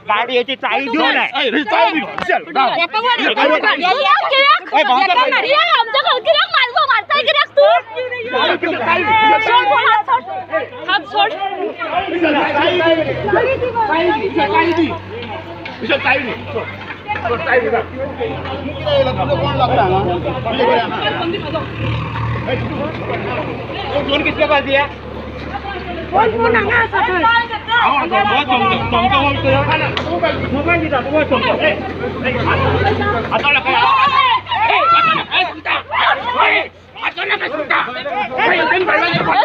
गाडीची चावी देऊ नये फोन किसके पास दिया मोबाइल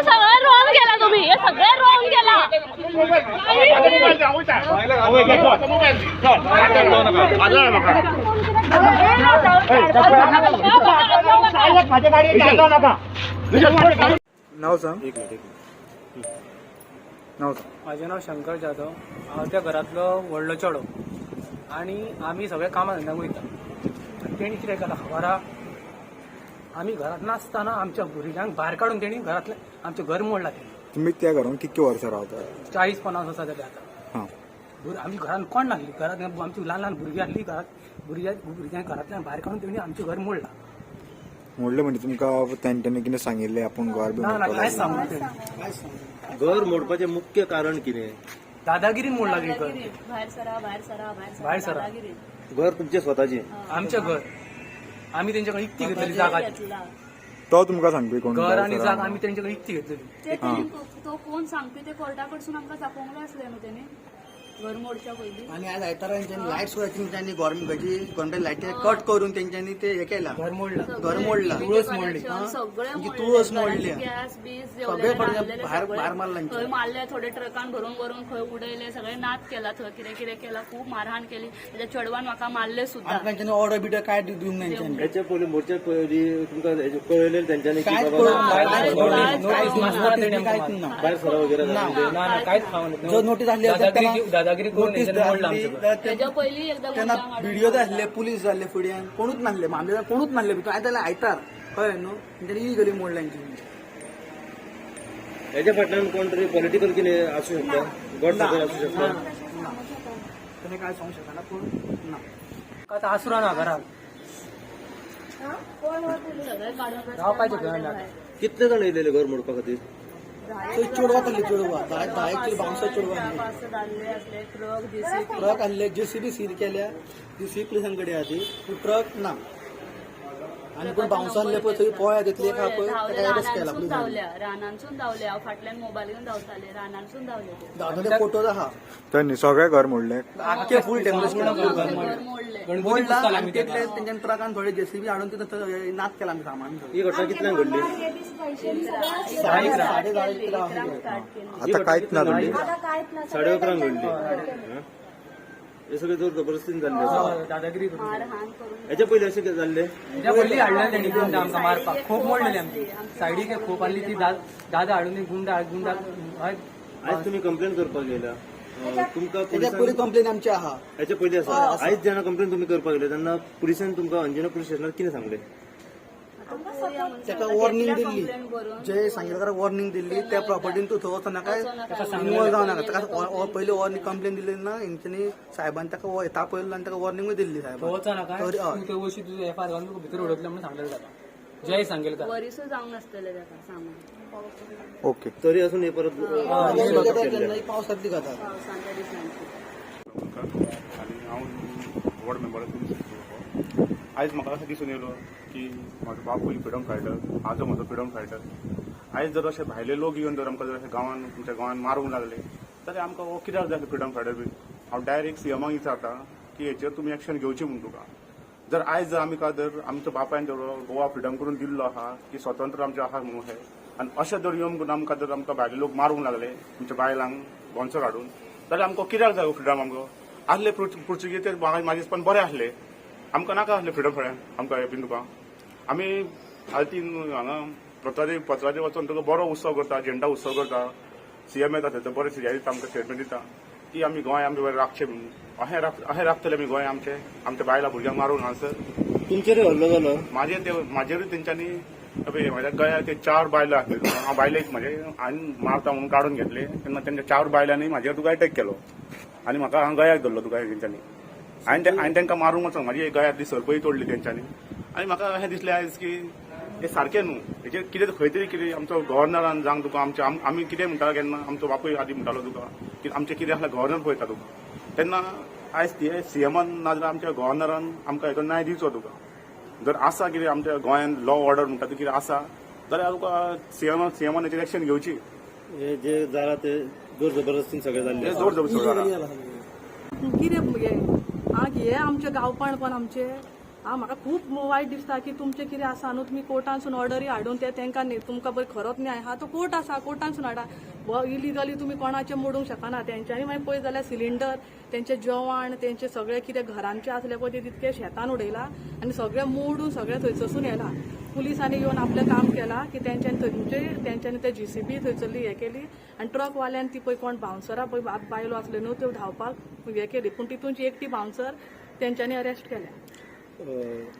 सगळं रॉंग केला तुम्ही हे सगळं रॉंग केला माझ्या गाडी नका नाव सांग नाव सांग. माझे नाव शंकर जाधव हांव त्या घरातलो व्हडलो चेडो आनी आमी सगळे कामां धंद्याक वयता. तेणी कितें केलां खबर आहा, आमी घरात नासतना आमच्या भुरग्यांक भायर काडून तेणी घरातलें आमचें घर मोडलां. तुम्ही त्या घरान कितके वर्सां रावता? 40-50 वर्सां जाली आतां. हां. आमी घरान कोण नासली, घरात आमची ल्हान ल्हान भुरगीं आसली, घरात भुरग्यांक घरांतल्यान भायर काडून तेणी आमचें घर मोडलां. मोडले म्हणजे तुमकां तेंच्यांनी कितें सांगिल्लें आपूण घर बी ना कांयच सांगूं तेणी. घर मोडपाचें मुख्य कारण कितें? दादागिरीन मोडलां घर. बाहेर सरा भायर सरा. घर तुमचें स्वताचें? आमचें घर आमी तेंचे कडेन इकती घेतलेली जागा. तो तुमकां सांगपी कोण? घर आनी जागा आमी तेंचे कडेन इकती घेतलेली. तो कोण सांगपी ते कोर्टा कडसून आमकां दाखोवंक असले न्हू तेणी घर मोडच्या पयलीं. आणि आज आयतारा लाईट सुद्धा तेंच्यांनी गव्हर्नमेंट लाईटी कट करून तेंच्यांनी ते हे केला, घर मोडला. तुळस मोडली, तुळस मोडली, गॅस बीस सगळे भायर मारला. थंय मारले, थोडे ट्रकान भरून भरून खंय उडयले, सगळे नाच केला, थंय कितें केला, खूप मारहाण केली. त्याच्या चेडवान म्हाका मारले सुद्धा. तेंच्यांनी ऑर्डर बिर्डर काय दिवंक ना तेंच्यांनी. हेच्या पयलीं मोडच्या पयलीं तुमकां कळयलें तेंच्यांनी की कांयच बाबा कळून भायर कांयच सरा वगैरे कांयच खावंक जो नोटीस आसली दादागिरी करून त्याच्या पयलीं एकदा त्यांना व्हिडिओ जाल्ले, पुलीस जाल्ले फुड्यान, कोणूच नासले, मामलेदार कोणूच नासले भितर. आयतार आयतार कळ्ळें न्हू, तेंच्यांनी इलिगली मोडल्यांची. हेच्या फाटल्यान कोण तरी पॉलिटिकल कितें आसूं शकता, गट सकयल आसूं शकता. तेणे काय सांगू शकना पूण ना. आतां आसुरा ना घरात रावपाचें घर ना. कितले जाण येयलेले घर मोडपा खातीर? चेडवा आसली, चेडवा 10 बावसा चेडवा आसली. ट्रक आणले, JCB सील केल्या, JCB पुलिसां कडेन आसा ती, ट्रक ना. आणि कोण बावसा आणले पळय थंय पोळ्या घेतली एका पळय ताका अरेस्ट केला पुलिसांनी. रानांसून धांवले, हांव फाटल्यान मोबायल घेवन धांवताले, रानांसून धांवले ते. धांवताले फोटो आहा. त्यांनी सगळे घर मोडले. आख्खे फूल डॅमेज केला. घर मोडले. आणि तेतले तेंच्यानी ट्रकान थोडे JCB हाडून तिथं नाच केला आमी सामान. ही घटना कितल्यांक घडली? 10:30 आता कांयच ना तुमची? 11:30 घडली. हे सगळे जोर जबरदस्तीन जाल्ले आसा. दादागिरी मारहाण करून. हेच्या पयलीं अशें जाल्लें? त्या पयलीं हाडलें तेणी गुंड आमकां मारपाक, खूब मोडलेली आमची. सायडीक खूब आसली ती दादा हाडून गुंडा आयज तुमी कंप्लेन करपाक गेला, तुमकां तेच्या पयलीं कंप्लेन आमची आहा. हेच्या पयलीं आसा. आयज जेन्ना कंप्लेन तुमी करपाक गेले तेन्ना पुलिसांनी तुमकां अंजुना पुलीस स्टेशनार कितें सांगलें? ताका वॉर्निंग दिल्ली, जे सांगितलं वॉर्निंग दिल्ली, त्या प्रॉपर्टीन तूं थंय वचना काय इन्वॉल्व जावं नाका. ताका पयलीं वॉर्निंग कंप्लेन दिल्ली ना हेंच्यांनी साहेबान ताका तापयलो आनी ताका वॉर्निंगूय दिल्ली साहेबान. वशी तुझं FIR घालून भितर उडयतले म्हणून सांगलेलें जाता. जय सांगेल का वरिसूय जावंक नासतले ताका सामान. ओके. तरी असून हे परत पावसांतली कथा. पावसांच्या दिसांची. आनी हांव वॉर्ड मेंबराचो आयज म्हाका अशें दिसून येयलो की म्हाजो बाप पयलीं फ्रिडम फायटर, आजो म्हजो फ्रिडम फायटर. आयज जर अशे भायले लोक येवन जर आमकां जर अशें गांवांत तुमच्या गांवांत मारूंक लागले जाल्यार आमकां हो कित्याक जाय फ्रिडम फायटर बी. हांव डायरेक्ट CMाक विचारता की हेचेर तुमी एक्शन घेवची म्हूण तुका. जर आयज जर आमी जर आमच्या बापायन जर गोवा फ्रिडम करून दिल्लो आहा की स्वतंत्र आमचें आहा म्हणून हे, आनी अशें जर येवन आमकां जर आमकां भायले लोक मारूंक लागले तुमच्या बायलांक बोन्सो काडून जाल्यार आमकां कित्याक जाय फ्रिडम? आमकां आसले पुर्तुगीज ते म्हाजे दिसपान बरे आसले, आमकां नाका आसले फ्रिडम फळ्यान आमकां हे बीन तुका. आमी हालतीन हांगा पत्राचेर वचून तुका बरो उत्सव करता, झेंडा उत्सव करता, CM येता थंय बरे सिरिया दिता, आमकां स्टेटमेंट दिता की आमी गोंय आमचे बरें राखचें म्हणून अशें राखतले आमी गोंय आमच्या बायलां भुरग्यांक मारून हांगासर तुमचेर हल्लो जालो म्हाजेरूय तेंच्यांनी म्हाज्या गोंयांत ते 4 बायलो आसले हांव बायलेक म्हाजे हांवें मारता म्हणून काडून घेतले तेन्ना तेंच्या 4 बायलांनी म्हाजेर तुका अटॅक केलो आनी म्हाका हांगा गोंयाक धरलो तुका तेंच्यांनी हांवें तांकां मारूंक वचोन म्हाजी गोंयांतली सरपळी तोडली तेंच्यांनी आनी म्हाका अशें दिसलें आयज की हे सारकें न्हू हेचेर कितें खंय तरी कितें आमचो गव्हर्नरान जावं तुका आमी कितें म्हणटालो केन्ना आमचो बापूय आदी म्हणटालो तुका की आमचें कितें आसल्यार गव्हर्नर पळयता तुका तेन्ना आयज ते सीएमान नाजाल्यार आमच्या गव्हर्नरान आमकां हेचो न्याय दिवचो तुका जर आसा कितें आमच्या गोंयांत लॉ ऑर्डर म्हणटा ते कितें आसा जाल्यार तुका सीएमान हेचेर एक्शन घेवची हे जे जाला ते जोर जबरदस्तीन सगळें जाल्लें जोर जबरदस्ती कितें हे आमचे गांवपणपण आमचे म्हाका खूब वायट दिसता की तुमचे कितें आसा न्हू तुमी कोर्टानसून ऑर्डरी हाडून ते तांकां तुमकां बरें खरोच न्याय आहा तो कोर्ट आसा कोर्टानसून हाडा इलिगली तुमी कोणाचें मोडूंक शकना तेंच्यांनी मागीर पळय जाल्यार सिलिंडर तेंचें जेवण तेंचें सगळें कितें घरांचें आसलें पळय ते तितकें शेतान उडयलां आनी सगळें मोडून सगळें थंयसून येलां पुलिसांनी येवन आपलें काम केलां की तेंच्यांनी ते जीसीबी थंयसरली हें केली आनी ट्रकवाल्यान ती पळय कोण बाउन्सरां पळय बायलो आसल्यो न्हू त्यो धांवपाक हें केली पूण तितूंची एकटी बाउन्सर तेंच्यांनी अरेस्ट केल्या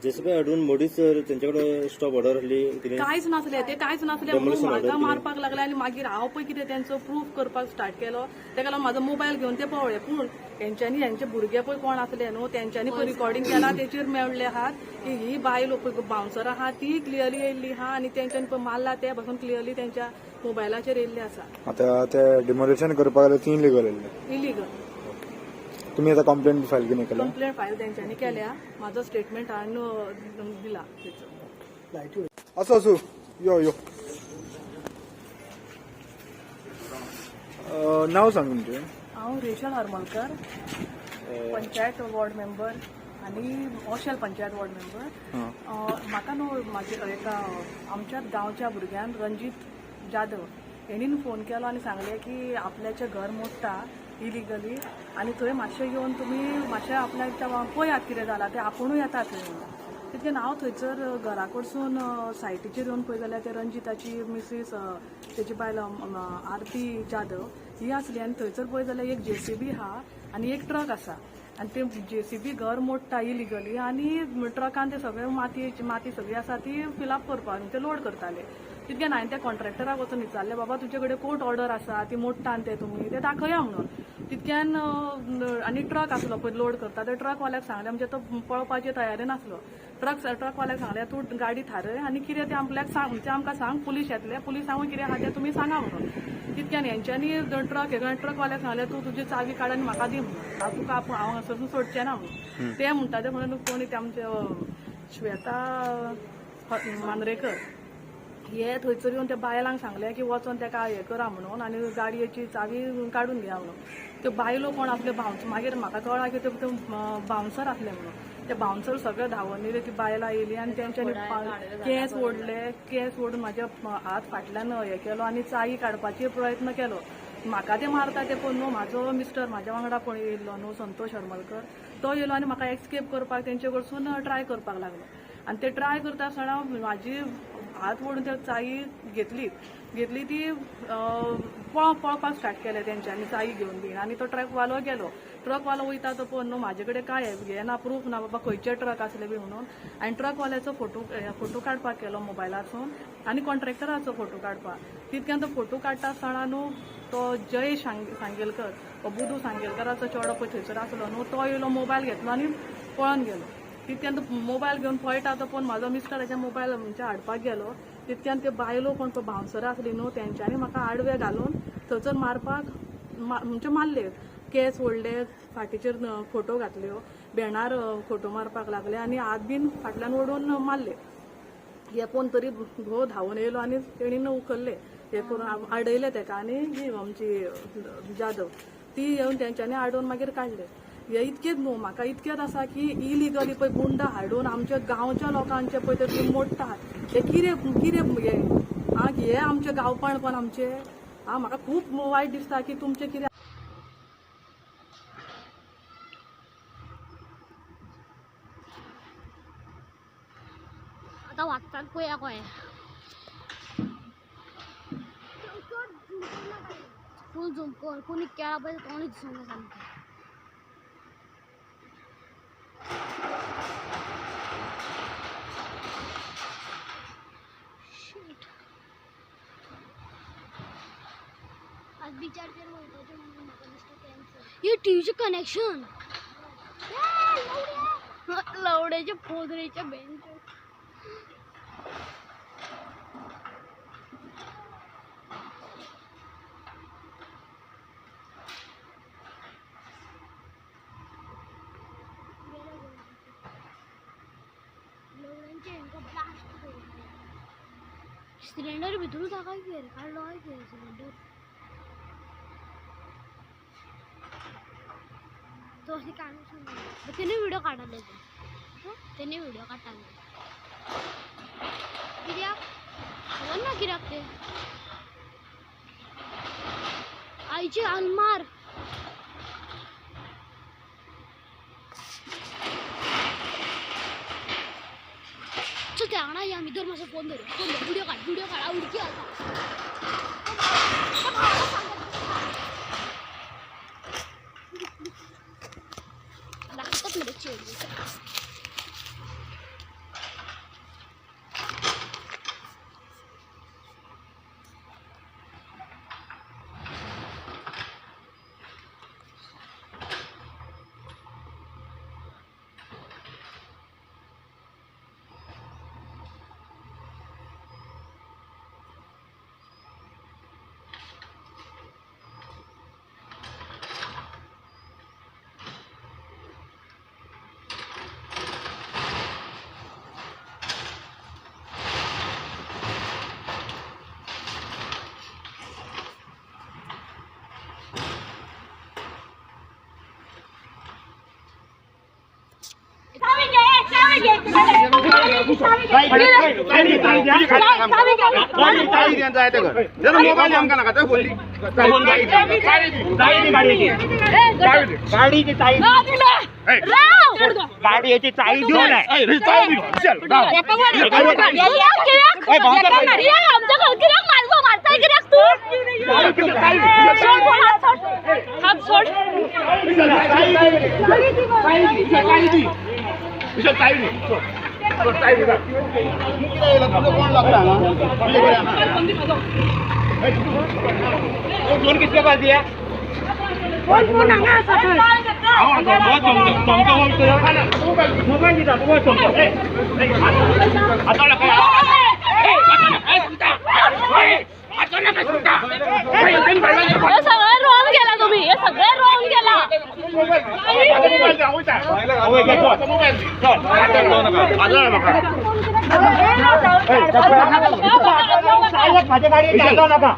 जेसीबी हाडून मोडीच तेंचे कडेन स्टॉप ऑर्डर आसली कांयच नासलें ते कांयच नासलें म्हणून म्हाका मारपाक लागले आनी मागीर हांव पळय कितें तेंचो प्रूफ करपाक स्टार्ट केलो तेका लागून म्हाजो मोबायल घेवन ते पळय पूण तेंच्यांनी हेंचे भुरगे पळय कोण आसले न्हू तेंच्यांनी पळय रिकॉर्डिंग केलां तेचेर मेळ्ळें आहात की ही बायल पळय बाउन्सर आहा ती क्लियरली येयल्ली आहा आनी तेंच्यांनी पळय मारला ते पासून क्लियरली तेंच्या मोबायलाचेर येयल्लें आसा आता ते डिमोलेशन करपाक लागले ती इलिगल इलिगल तुम्ही आता कंप्लेंट फायल कितें केला कंप्लेंट फायल तेंच्यांनी केल्या म्हाजो स्टेटमेंट हांवें दिला तेचो असो असो यो यो नाव सांग तुमचें हांव Rachel Harmalkar panchayat ward member आनी ओशेल पंचायत वॉर्ड मेंबर म्हाका न्हू म्हाजे एका आमच्याच गांवच्या भुरग्यान रंजीत जाधव हेणीन फोन केलो आनी सांगलें की आपल्याचें घर मोडटा इलिगली आनी थंय मातशें येवन तुमी मातशें आपल्याक पळयात कितें जालां तें आपुणूय येता थंय तितकें हांव थंयसर घरा कडसून सायटीचेर येवन पळय जाल्यार ते रंजिताची मिसीस तेजी बायल आरती जाधव ही आसली आनी थंयसर पळय जाल्यार एक जेसीबी आहा आनी एक ट्रक आसा आनी ते जेसीबी घर मोडटा इलिगली आनी ट्रकान ते सगळे माती सगळी आसा ती फिलअप करपाक ते लोड करताले तितकें हांवें त्या कॉन्ट्रॅक्टराक वचून विचारलें बाबा तुजे कडेन कोर्ट ऑर्डर आसा ती मोडटा ते तुमी ते दाखया म्हणून तितक्यान आनी ट्रक आसलो पळय लोड करता ते ट्रकवाल्याक सांगलें म्हणजे तो पळोवपाचे तयारेन आसलो ट्रकवाल्याक सांगलें तूं गाडी थारय आनी कितें तें आपल्याक सांग म्हणजे आमकां सांग पुलीस येतले पुलिसांकूय कितें आहा तें तुमी सांगा म्हणून तितक्यान हेंच्यांनी ट्रकवाल्याक सांगलें तूं तुजी चावी काड आनी म्हाका दी म्हणून हांव तुका हांव हांगासरून सोडचें ना म्हणून ते म्हणटा ते म्हणून कोणी ते आमचे श्वेता मांद्रेकर हे थंयसर येवन त्या बायलांक सांगलें की वचोन ताका हें करा म्हणून आनी गाडयेची चावी काडून घेया म्हणून त्यो बायलो कोण आसल्यो मागीर म्हाका कळ्ळां की त्यो बाउन्सर आसले म्हणून ते बाउन्सर सगळे धांवून येयले ती बायलां येयली आनी तेंच्यांनी केंस ओडून म्हाजे हात फाटल्यान हें केलो आनी चावी काडपाचो प्रयत्न केलो म्हाका ते मारता ते पळोवन न्हू म्हाजो मिस्टर म्हाज्या वांगडा कोण येयल्लो न्हू संतोश हरमलकर तो येयलो आनी म्हाका एक्सकेप करपाक तेंचे कडसून ट्राय करपाक लागलो आनी ते ट्राय करता आसतना म्हाजी हात ओडून त्या चावी घेतली ती पळोवपाक स्टार्ट केलें तेंच्यांनी चावी घेवन बीन आनी तो ट्रकवालो गेलो ट्रकवालो वयता तो पळोवन न्हू म्हाजे कडेन काय हें ना प्रूफ ना बाबा खंयचे ट्रक आसले बी म्हणून आनी ट्रकवाल्याचो फोटो काडपाक केलो मोबायलासून आनी कॉन्ट्रॅक्टराचो फोटो काडपाक तितक्यान तो फोटो काडटा आसतना न्हू तो जयेश सांगेलकर बुधू सांगेलकराचो चेडो पळय थंयसर आसलो न्हू तो येयलो मोबायल घेतलो आनी पळोवन गेलो तितक्यान तो मोबायल घेवन पळयता तो पळोवन म्हाजो मिस्टर हेच्या मोबायल म्हणजे हाडपाक गेलो तितक्यान ते बायलो कोण पळय बाउन्सरां आसली न्हू तेंच्यांनी म्हाका आडवे घालून थंयसर मारपाक म्हणजे मारले केस ओडले फाटीचेर फोटो घातल्यो भेणार फोटो मारपाक लागले आनी हात बीन फाटल्यान ओडून मारले हे पळोवन तरी घोव धांवून येयलो आनी तेणीन उखल्ले हे करून आडयले तेका आनी ही आमची जाधव ती येवन तेंच्यांनी आडोवन मागीर काडले हे इतकेच न्हू म्हाका इतकेच आसा की इलिगली पळय गुंडा हाडून आमच्या गांवच्या लोकांचे पळय ते तुम्ही मोडटात हे कितें हे आमचे गांवपणपण आमचे म्हाका खूब वायट दिसता की तुमचे कितें आता वागतात पळया कळ्ळें फुल झूम कर कोणी क्या पाहिजे कोणी दिसून सांगते आज भी चार्जर होता ये टीव्हीचे कनेक्शन लवड्याच्या पोदरेच्या बेंच सिलेंडर भितरून टाकायचे काढलो आहे की सिलेंडर तो असे काढून त्याने व्हिडिओ काढायला त्याने व्हिडिओ काढायला कित्याक खबर ना कित्याक ते आईची अलमार चल त्या ना या मी दोन माझा फोन धरू व्हिडिओ काढ उडकी आता लागतात मध्ये चेड गाडीची चावी गाडीची चावी देऊ नये फोन किसके पास दिया मोबाइल दिया सगळं रॉंग केला तुम्ही हे सगळं रॉंग केला माझ्या गाडी चालवू नका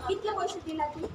किती पैसे दिला ती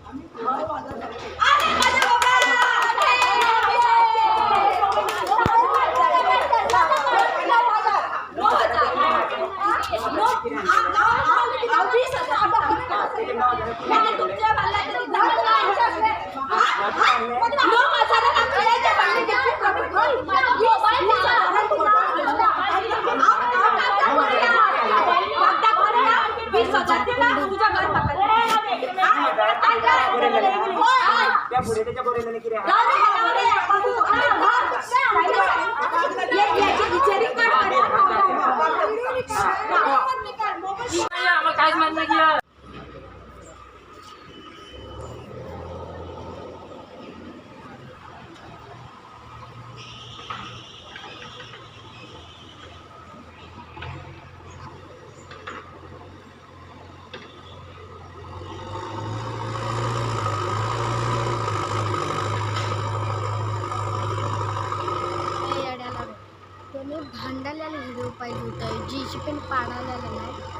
भांडायला व्हिडिओ पाहिजे होतं जीची पण पाडायला नाही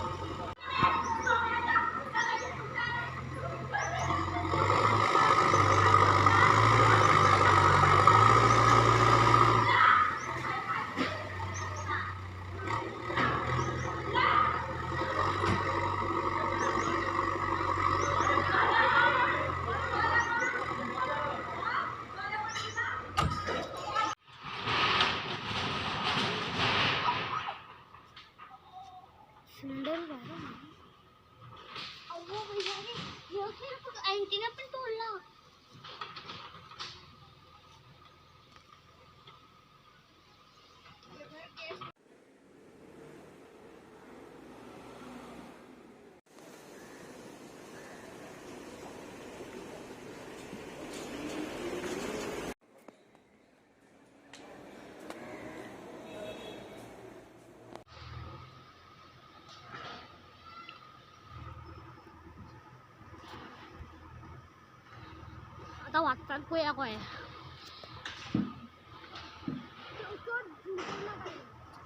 आता वाचतात कोया कोया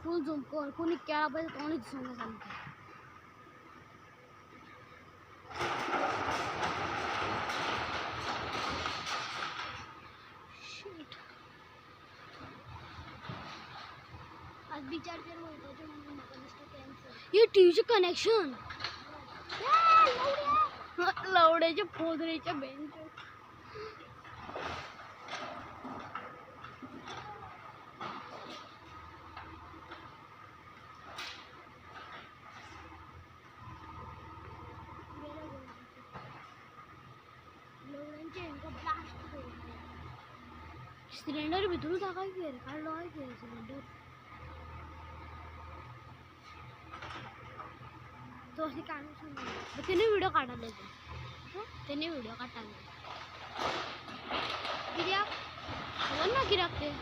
फुल झूम कर कोणी केला पाहिजे कोणी दिसून सांगते आज बिचारचे महत्वाचे म्हणून मला दिसतं कॅन्सर हे टीव्हीचे कनेक्शन लवड्याच्या पोदरीच्या बेंच सिलेंडर भितरून टाकायचे काढलो आहे की सिलेंडर तो असे काढून त्याने व्हिडिओ काढायला त्याने व्हिडिओ काढायला कित्याक खबर ना कित्याक ते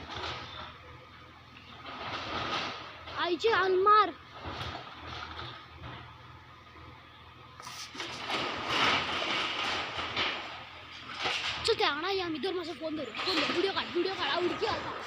आईची अलमार चल त्या आम्ही दोन मासे फोन धरू व्हिडिओ काढ आवडकी आता